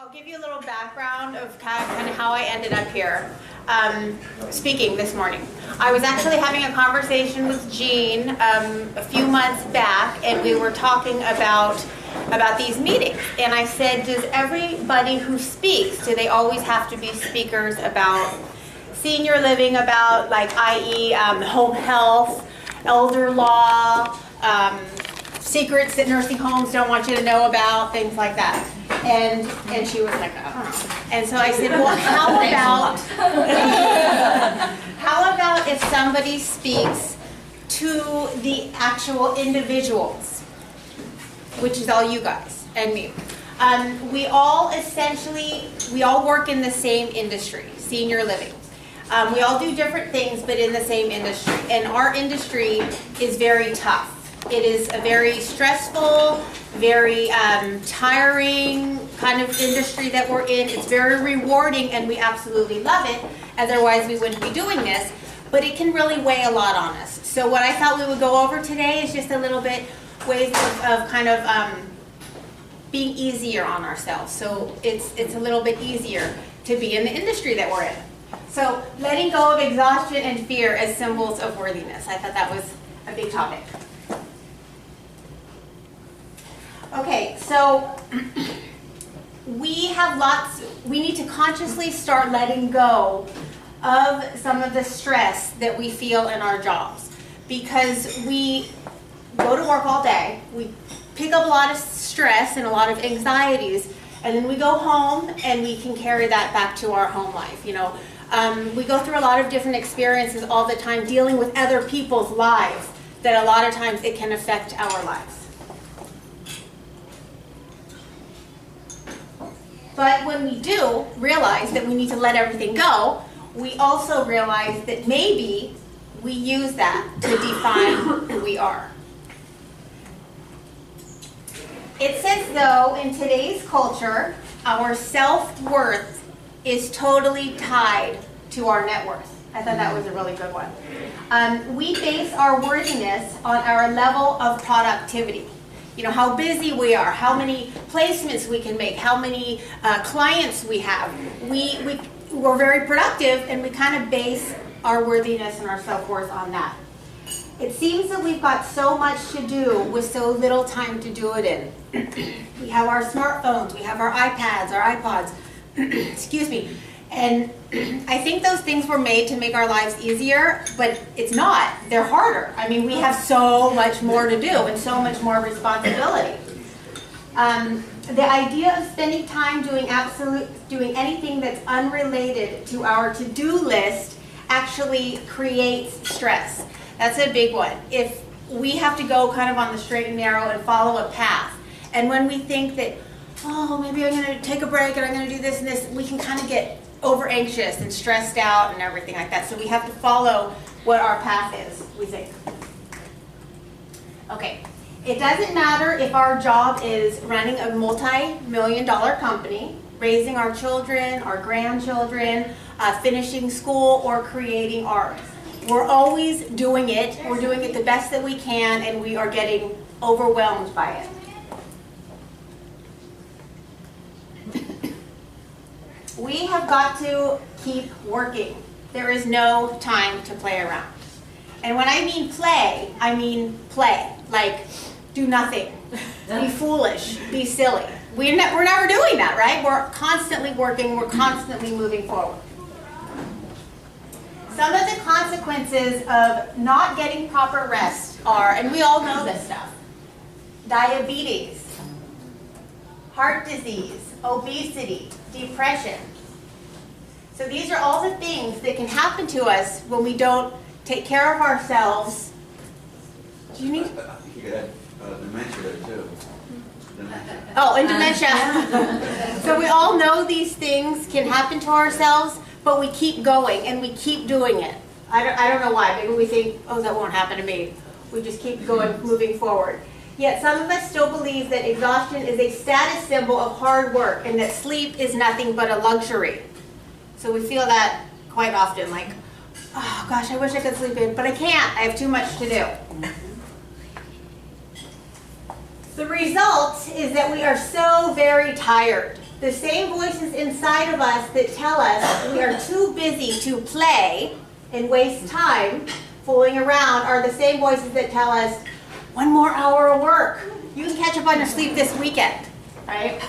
I'll give you a little background of kind of how I ended up here speaking this morning. I was actually having a conversation with Jean a few months back, and we were talking about these meetings. And I said, does everybody who speaks, do they always have to be speakers about senior living, about like i.e. Home health, elder law, secrets that nursing homes don't want you to know about, things like that. And she was like, I don't know. And so I said, well, how about if somebody speaks to the actual individuals, which is all you guys and me. We all work in the same industry, senior living. We all do different things, but in the same industry. And our industry is very tough. It is a very stressful, very tiring kind of industry that we're in. It's very rewarding, and we absolutely love it. Otherwise, we wouldn't be doing this. But it can really weigh a lot on us. So what I thought we would go over today is just a little bit ways of kind of being easier on ourselves. So it's a little bit easier to be in the industry that we're in. So letting go of exhaustion and fear as symbols of worthiness. I thought that was a big topic. Okay, so we need to consciously start letting go of some of the stress that we feel in our jobs, because we go to work all day, we pick up a lot of stress and a lot of anxieties, and then we go home and we can carry that back to our home life. You know, we go through a lot of different experiences all the time dealing with other people's lives that a lot of times it can affect our lives. But when we do realize that we need to let everything go, we also realize that maybe we use that to define who we are. It says, though, in today's culture, our self-worth is totally tied to our net worth. I thought that was a really good one. We base our worthiness on our level of productivity. You know, how busy we are, how many placements we can make, how many clients we have. We're very productive, and we kind of base our worthiness and our self-worth on that. It seems that we've got so much to do with so little time to do it in. We have our smartphones, we have our iPads, our iPods, excuse me. And I think those things were made to make our lives easier, but it's not. They're harder. I mean, we have so much more to do and so much more responsibility. The idea of spending time doing anything that's unrelated to our to-do list actually creates stress. That's a big one. If we have to go kind of on the straight and narrow and follow a path, and when we think that, oh, maybe I'm going to take a break and I'm going to do this and this, we can kind of get over anxious and stressed out and everything like that. So we have to follow what our path is, we think. Okay, it doesn't matter if our job is running a multi-million-dollar company, raising our children, our grandchildren, finishing school, or creating art. We're always doing it. We're doing it the best that we can, and we are getting overwhelmed by it. We have got to keep working. There is no time to play around. And when I mean play. Like, do nothing. Be foolish. Be silly. We're never doing that, right? We're constantly working. We're constantly moving forward. Some of the consequences of not getting proper rest are, and we all know this stuff, diabetes, heart disease, obesity, depression. So these are all the things that can happen to us when we don't take care of ourselves. Do you need? I think you could add dementia there too. Dementia. Oh, and dementia. So we all know these things can happen to ourselves, but we keep going and we keep doing it. I don't know why. Maybe we think, oh, that won't happen to me. We just keep going, moving forward. Yet some of us still believe that exhaustion is a status symbol of hard work and that sleep is nothing but a luxury. So we feel that quite often, like, oh gosh, I wish I could sleep in, but I can't. I have too much to do. The result is that we are so very tired. The same voices inside of us that tell us we are too busy to play and waste time fooling around are the same voices that tell us, one more hour of work. You can catch up on your sleep this weekend, right?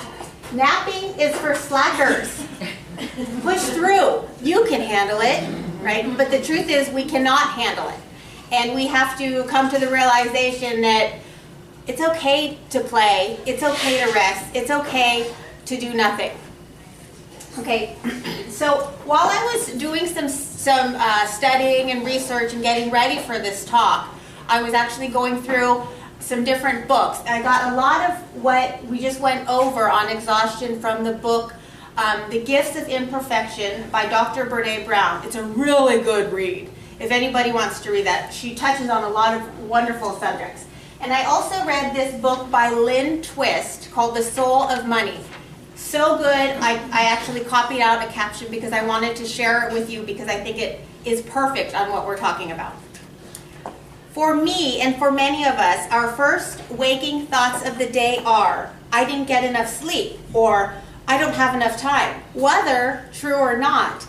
Napping is for slackers. Push through. You can handle it, right? But the truth is we cannot handle it. And we have to come to the realization that it's okay to play, it's okay to rest, it's okay to do nothing. Okay, so while I was doing some studying and research and getting ready for this talk, I was actually going through some different books. I got a lot of what we just went over on exhaustion from the book The Gifts of Imperfection by Dr. Brene Brown. It's a really good read if anybody wants to read that. She touches on a lot of wonderful subjects. And I also read this book by Lynn Twist called The Soul of Money. So good, I actually copied out a caption because I wanted to share it with you because I think it is perfect on what we're talking about. For me and for many of us, our first waking thoughts of the day are, I didn't get enough sleep, or I don't have enough time. Whether true or not,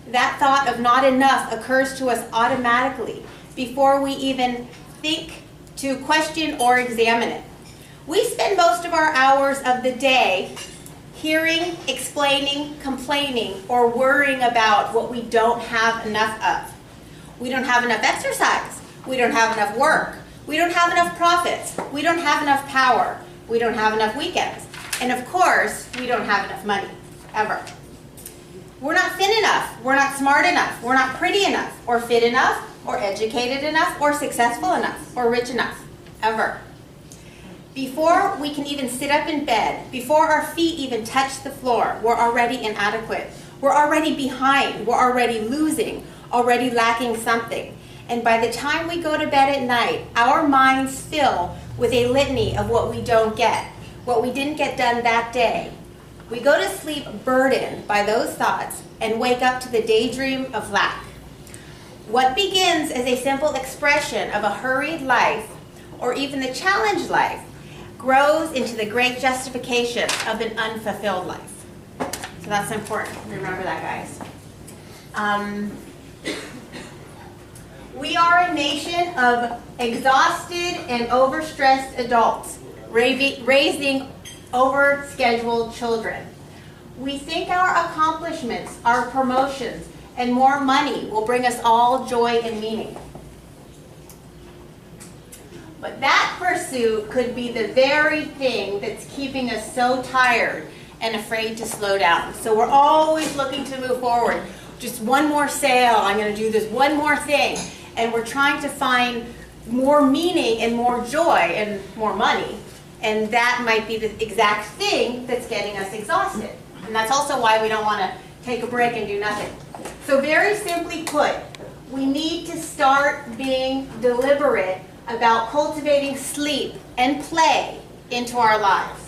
that thought of not enough occurs to us automatically before we even think to question or examine it. We spend most of our hours of the day hearing, explaining, complaining, or worrying about what we don't have enough of. We don't have enough exercise. We don't have enough work. We don't have enough profits. We don't have enough power. We don't have enough weekends. And of course, we don't have enough money, ever. We're not thin enough. We're not smart enough. We're not pretty enough, or fit enough, or educated enough, or successful enough, or rich enough, ever. Before we can even sit up in bed, before our feet even touch the floor, we're already inadequate. We're already behind. We're already losing, already lacking something. And by the time we go to bed at night, our minds fill with a litany of what we don't get, what we didn't get done that day. We go to sleep burdened by those thoughts and wake up to the daydream of lack. What begins as a simple expression of a hurried life, or even the challenged life, grows into the great justification of an unfulfilled life. So that's important. Remember that, guys. We are a nation of exhausted and overstressed adults, raising overscheduled children. We think our accomplishments, our promotions, and more money will bring us all joy and meaning. But that pursuit could be the very thing that's keeping us so tired and afraid to slow down. So we're always looking to move forward. Just one more sale, I'm going to do this one more thing. And we're trying to find more meaning and more joy and more money. And that might be the exact thing that's getting us exhausted. And that's also why we don't want to take a break and do nothing. So very simply put, we need to start being deliberate about cultivating sleep and play into our lives.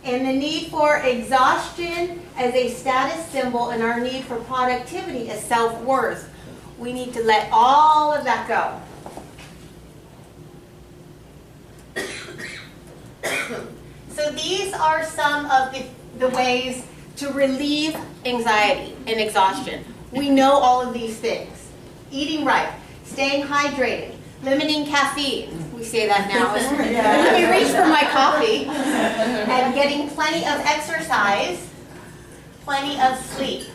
And the need for exhaustion as a status symbol and our need for productivity as self-worth. We need to let all of that go. So these are some of the ways to relieve anxiety and exhaustion. We know all of these things. Eating right, staying hydrated, limiting caffeine. We say that now. Let me reach for my coffee. And getting plenty of exercise, plenty of sleep.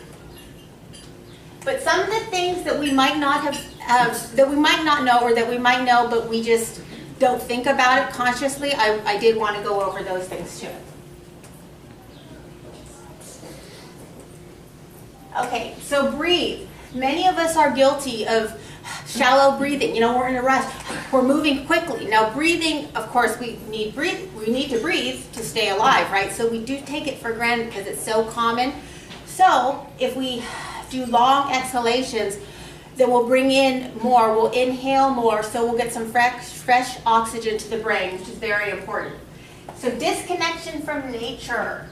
But some of the things that we might not have, that we might not know, or that we might know, but we just don't think about it consciously, I did want to go over those things too. Okay, so breathe. Many of us are guilty of shallow breathing. You know, we're in a rush. We're moving quickly. Now, breathing, of course, we need to breathe to stay alive, right? So we do take it for granted because it's so common. So if we do long exhalations, then we'll bring in more. We'll inhale more, so we'll get some fresh oxygen to the brain, which is very important. So disconnection from nature.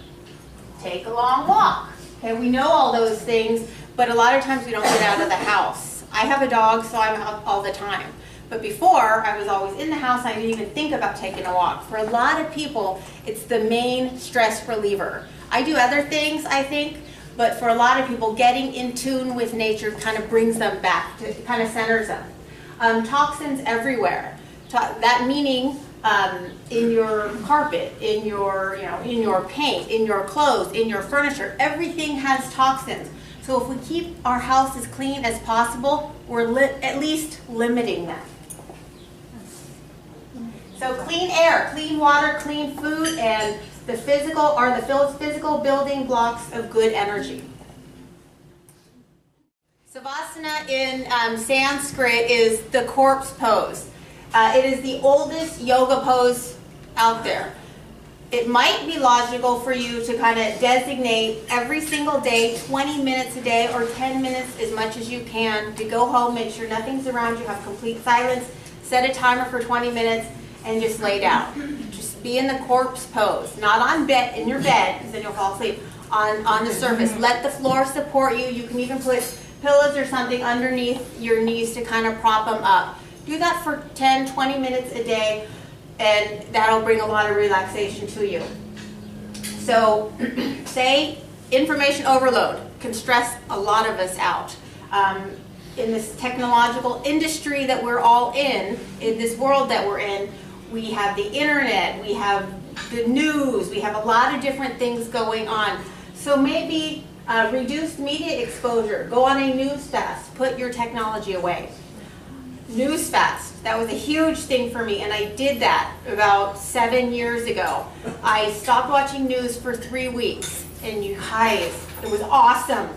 Take a long walk. Okay, we know all those things, but a lot of times we don't get out of the house. I have a dog, so I'm out all the time. But before, I was always in the house. I didn't even think about taking a walk. For a lot of people, it's the main stress reliever. I do other things, I think, but for a lot of people, getting in tune with nature kind of brings them back, it kind of centers them. Toxins everywhere. That meaning in your carpet, in your, in your paint, in your clothes, in your furniture, everything has toxins. So if we keep our house as clean as possible, we're at least limiting them. So clean air, clean water, clean food, and the physical are the physical building blocks of good energy. Savasana in Sanskrit is the corpse pose. It is the oldest yoga pose out there. It might be logical for you to kind of designate every single day, 20 minutes a day or 10 minutes, as much as you can, to go home, make sure nothing's around you, have complete silence, set a timer for 20 minutes, and just lay down. Just be in the corpse pose, not on bed, in your bed, because then you'll fall asleep, on the surface. Let the floor support you. You can even put pillows or something underneath your knees to kind of prop them up. Do that for 10, 20 minutes a day, and that'll bring a lot of relaxation to you. So, say information overload can stress a lot of us out. In this technological industry that we're all in this world that we're in, we have the internet, we have the news, we have a lot of different things going on. So maybe reduce media exposure, go on a news fast, put your technology away. News fast, that was a huge thing for me, and I did that about 7 years ago. I stopped watching news for 3 weeks, and you guys, it was awesome.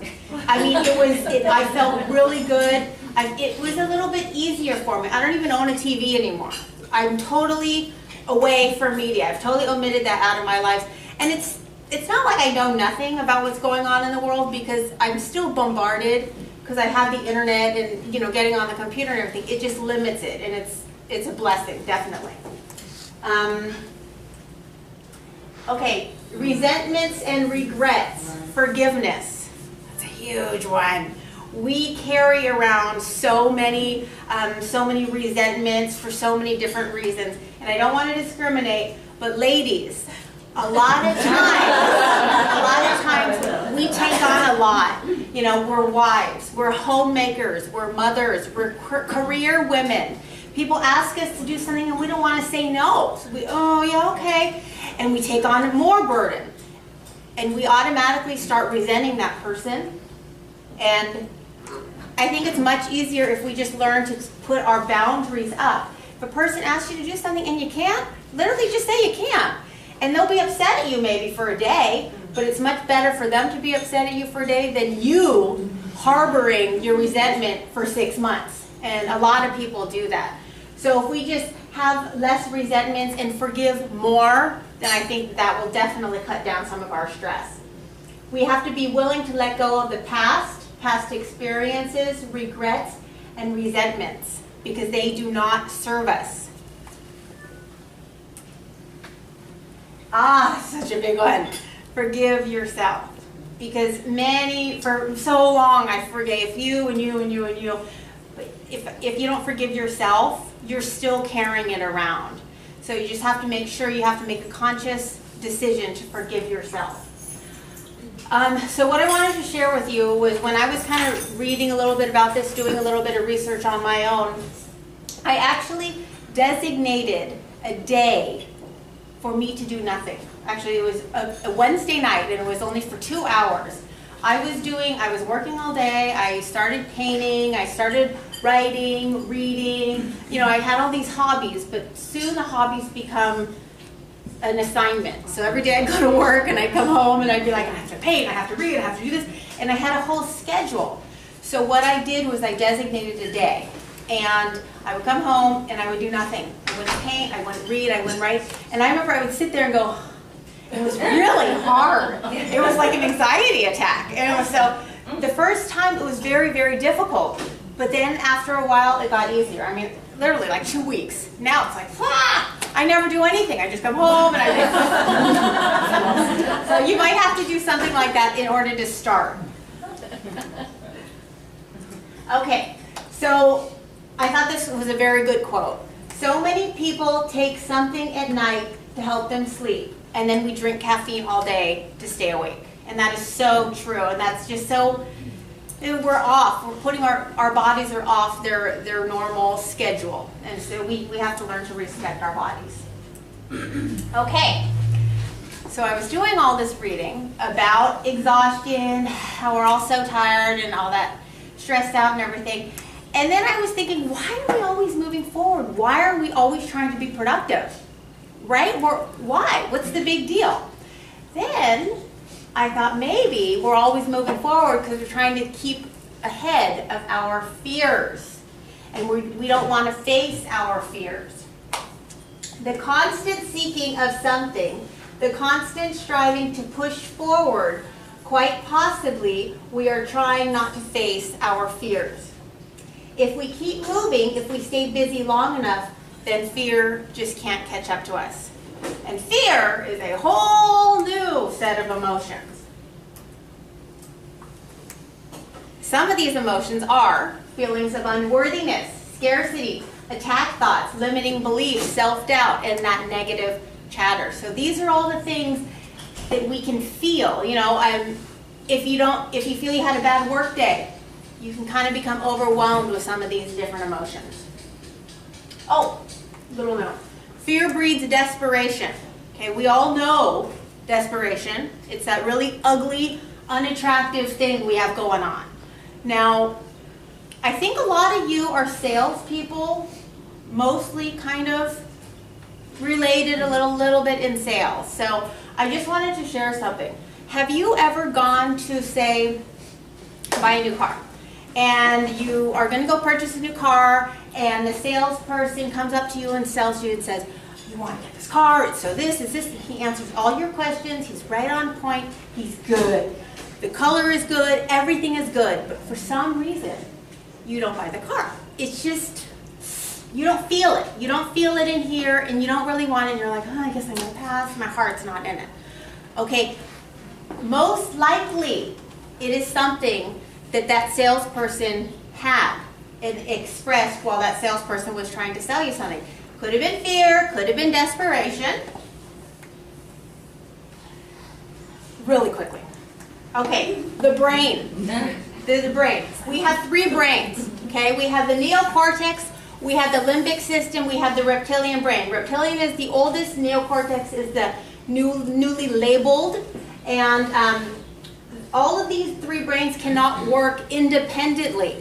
I mean, I felt really good. It was a little bit easier for me. I don't even own a TV anymore. I'm totally away from media. I've totally omitted that out of my life. And it's not like I know nothing about what's going on in the world, because I'm still bombarded, because I have the internet and getting on the computer and everything. It just limits it, and it's a blessing, definitely. Okay, resentments and regrets, forgiveness. That's a huge one. We carry around so many resentments for so many different reasons, and I don't want to discriminate, but ladies, a lot of times we take on a lot. We're wives, we're homemakers, we're mothers, we're career women. People ask us to do something and we don't want to say no. So oh yeah, okay. And we take on more burden. And we automatically start resenting that person. And I think it's much easier if we just learn to put our boundaries up. If a person asks you to do something and you can't, literally just say you can't. And they'll be upset at you maybe for a day, but it's much better for them to be upset at you for a day than you harboring your resentment for 6 months. And a lot of people do that. So if we just have less resentments and forgive more, then I think that will definitely cut down some of our stress. We have to be willing to let go of the past experiences, regrets, and resentments, because they do not serve us. Such a big one. Forgive yourself. Because for so long, I forgave you and you and you and you. But if you don't forgive yourself, you're still carrying it around. So you just have to make sure you have to make a conscious decision to forgive yourself. So what I wanted to share with you was, when I was kind of reading a little bit about this, doing a little bit of research on my own, I actually designated a day for me to do nothing. Actually, it was a Wednesday night, and it was only for 2 hours. I was working all day. I started painting. I started writing, reading. I had all these hobbies, but soon the hobbies become an assignment. So every day I'd go to work, and I'd come home, and I'd be like, I have to paint, I have to read, I have to do this. And I had a whole schedule. So what I did was I designated a day. And I would come home and I would do nothing. I wouldn't paint, I wouldn't read, I wouldn't write. And I remember I would sit there and go, it was really hard. It was like an anxiety attack. And it was the first time it was very, very difficult. But then after a while it got easier. I mean, literally like 2 weeks. Now it's like, I never do anything. I just come home and I So you might have to do something like that in order to start. Okay, so I thought this was a very good quote. So many people take something at night to help them sleep, and then we drink caffeine all day to stay awake. And that is so true, and that's just so, we're off. We're putting our bodies are off their normal schedule, and so we have to learn to respect our bodies. Okay, so I was doing all this reading about exhaustion, how we're all so tired and all that, stressed out and everything. And then I was thinking, why are we always moving forward? Why are we always trying to be productive? Right? Why? What's the big deal? Then I thought maybe we're always moving forward because we're trying to keep ahead of our fears. And we don't want to face our fears. The constant seeking of something, the constant striving to push forward, quite possibly we are trying not to face our fears. If we keep moving, if we stay busy long enough, then fear just can't catch up to us. And fear is a whole new set of emotions. Some of these emotions are feelings of unworthiness, scarcity, attack thoughts, limiting beliefs, self-doubt, and that negative chatter. So these are all the things that we can feel. You know, if you feel you had a bad work day, you can kind of become overwhelmed with some of these different emotions. Oh, little note. Fear breeds desperation. Okay, we all know desperation. It's that really ugly, unattractive thing we have going on. Now, I think a lot of you are salespeople, mostly kind of related a little bit in sales. So I just wanted to share something. Have you ever gone to, say, buy a new car? And you are going to go purchase a new car, and the salesperson comes up to you and sells you and says, you want to get this car, it's so this, it's this. He answers all your questions, he's right on point, he's good. The color is good, everything is good, but for some reason, you don't buy the car. It's just, you don't feel it. You don't feel it in here, and you don't really want it, and you're like, oh, I guess I'm going to pass, my heart's not in it. Okay, most likely, it is something that salesperson had and expressed while that salesperson was trying to sell you something. Could have been fear, could have been desperation. Really quickly. Okay, the brain. The brain. We have three brains. Okay, we have the neocortex, we have the limbic system, we have the reptilian brain. Reptilian is the oldest, neocortex is the newly labeled, and all of these three brains cannot work independently.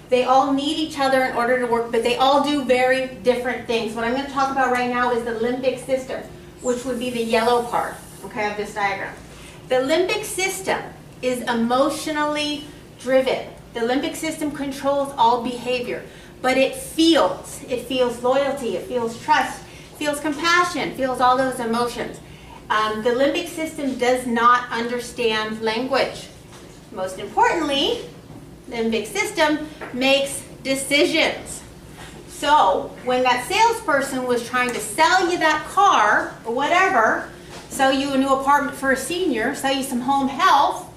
They all need each other in order to work, but they all do very different things. What I'm going to talk about right now is the limbic system, which would be the yellow part, okay, of this diagram. The limbic system is emotionally driven. The limbic system controls all behavior, but it feels loyalty, it feels trust, feels compassion, feels all those emotions. The limbic system does not understand language. Most importantly, limbic system makes decisions. So when that salesperson was trying to sell you that car or whatever, sell you a new apartment for a senior, sell you some home health,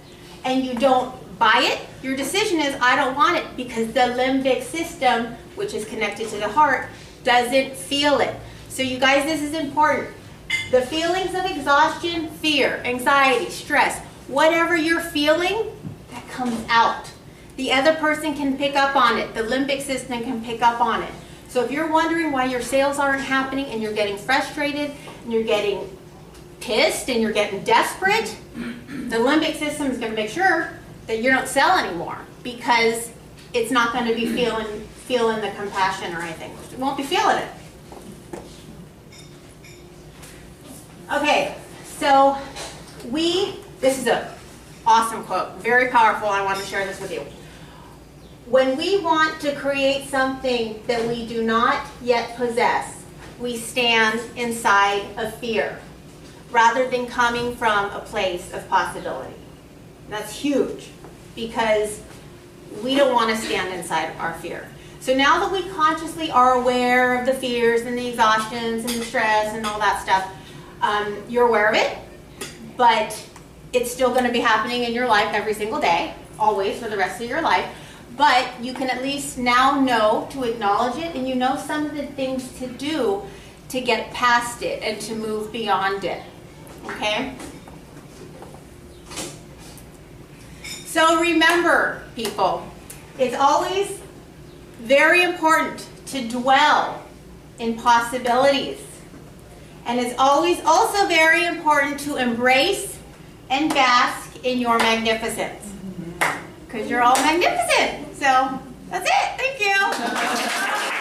and you don't buy it, your decision is, I don't want it, because the limbic system, which is connected to the heart, doesn't feel it. So you guys, this is important. The feelings of exhaustion, fear, anxiety, stress, whatever you're feeling, that comes out. The other person can pick up on it. The limbic system can pick up on it. So if you're wondering why your sales aren't happening and you're getting frustrated and you're getting pissed and you're getting desperate, the limbic system is going to make sure that you don't sell anymore, because it's not going to be feeling the compassion or anything. It won't be feeling it. Okay, so this is an awesome quote, very powerful. I want to share this with you. When we want to create something that we do not yet possess, we stand inside of fear, rather than coming from a place of possibility. That's huge, because we don't want to stand inside of our fear. So now that we consciously are aware of the fears and the exhaustions and the stress and all that stuff, you're aware of it, but it's still going to be happening in your life every single day, always, for the rest of your life. But you can at least now know to acknowledge it, and you know some of the things to do to get past it and to move beyond it. Okay? So remember, people, it's always very important to dwell in possibilities. And it's always also very important to embrace and bask in your magnificence. Because you're all magnificent. So that's it. Thank you.